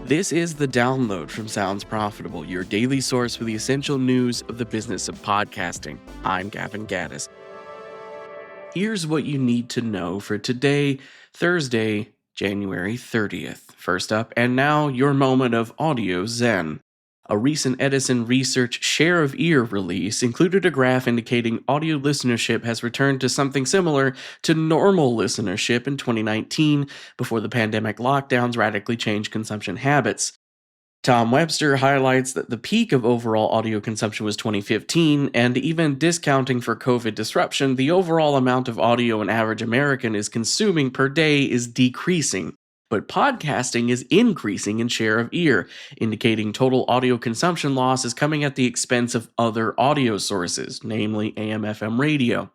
This is The Download from Sounds Profitable, your daily source for the essential news of the business of podcasting. I'm Gavin Gaddis. Here's what you need to know for today, Thursday, January 30th. First up, and now your moment of audio zen. A recent Edison Research Share of Ear release included a graph indicating audio listenership has returned to something similar to normal listenership in 2019, before the pandemic lockdowns radically changed consumption habits. Tom Webster highlights that the peak of overall audio consumption was 2015, and even discounting for COVID disruption, the overall amount of audio an average American is consuming per day is decreasing. But podcasting is increasing in share of ear, indicating total audio consumption loss is coming at the expense of other audio sources, namely AM/FM radio.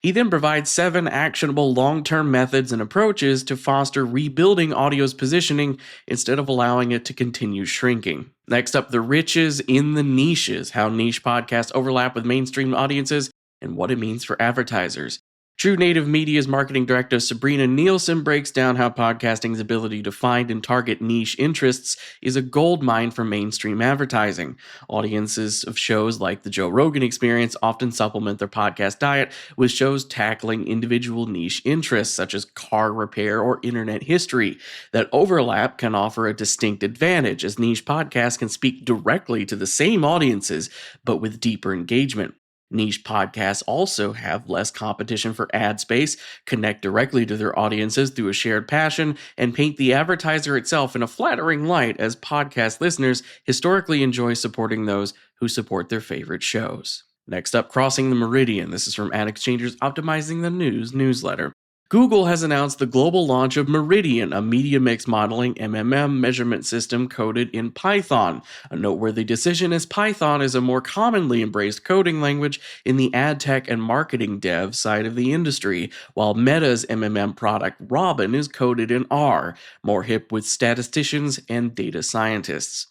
He then provides 7 actionable long-term methods and approaches to foster rebuilding audio's positioning instead of allowing it to continue shrinking. Next up, the riches in the niches, how niche podcasts overlap with mainstream audiences and what it means for advertisers. True Native Media's marketing director Sabrina Nielsen breaks down how podcasting's ability to find and target niche interests is a goldmine for mainstream advertising. Audiences of shows like The Joe Rogan Experience often supplement their podcast diet with shows tackling individual niche interests such as car repair or internet history. That overlap can offer a distinct advantage, as niche podcasts can speak directly to the same audiences but with deeper engagement. Niche podcasts also have less competition for ad space, connect directly to their audiences through a shared passion, and paint the advertiser itself in a flattering light, as podcast listeners historically enjoy supporting those who support their favorite shows. Next up, crossing the meridian. This is from AdExchanger's Optimizing the News newsletter. Google has announced the global launch of Meridian, a media mix modeling MMM measurement system coded in Python. A noteworthy decision, as Python is a more commonly embraced coding language in the Adtech and marketing dev side of the industry, while Meta's MMM product Robin is coded in R, more hip with statisticians and data scientists.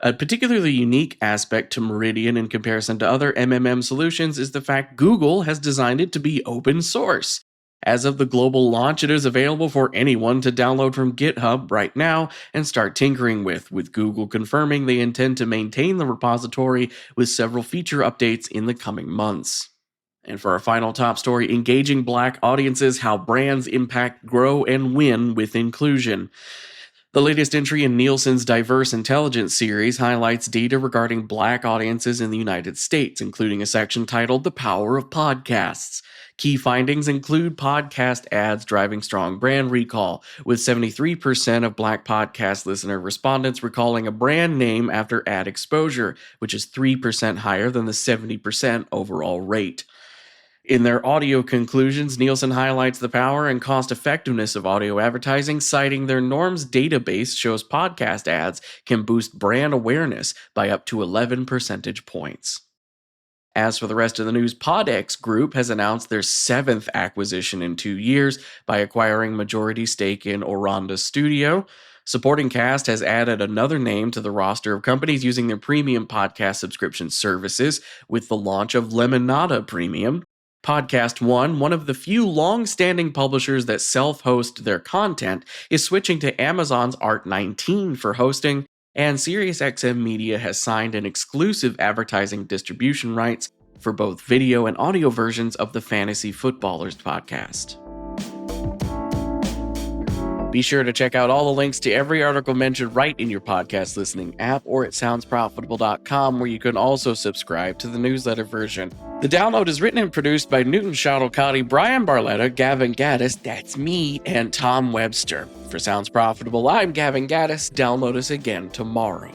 A particularly unique aspect to Meridian in comparison to other MMM solutions is the fact Google has designed it to be open source. As of the global launch, it is available for anyone to download from GitHub right now and start tinkering with Google confirming they intend to maintain the repository with several feature updates in the coming months. And for our final top story, engaging Black audiences, how brands impact, grow, and win with inclusion. The latest entry in Nielsen's Diverse Intelligence series highlights data regarding Black audiences in the United States, including a section titled The Power of Podcasts. Key findings include podcast ads driving strong brand recall, with 73% of Black podcast listener respondents recalling a brand name after ad exposure, which is 3% higher than the 70% overall rate. In their audio conclusions, Nielsen highlights the power and cost effectiveness of audio advertising, citing their norms database shows podcast ads can boost brand awareness by up to 11 percentage points. As for the rest of the news, PodX Group has announced their 7th acquisition in 2 years by acquiring majority stake in Oranda Studio. Supporting Cast has added another name to the roster of companies using their premium podcast subscription services with the launch of Lemonada Premium. Podcast One of the few long-standing publishers that self-host their content, is switching to Amazon's Art19 for hosting, and SiriusXM Media has signed an exclusive advertising distribution rights for both video and audio versions of the Fantasy Footballers podcast. Be sure to check out all the links to every article mentioned right in your podcast listening app or at soundsprofitable.com, where you can also subscribe to the newsletter version. The Download is written and produced by Newton Shadowcotty, Brian Barletta, Gavin Gaddis, that's me, and Tom Webster. For Sounds Profitable, I'm Gavin Gaddis. Download us again tomorrow.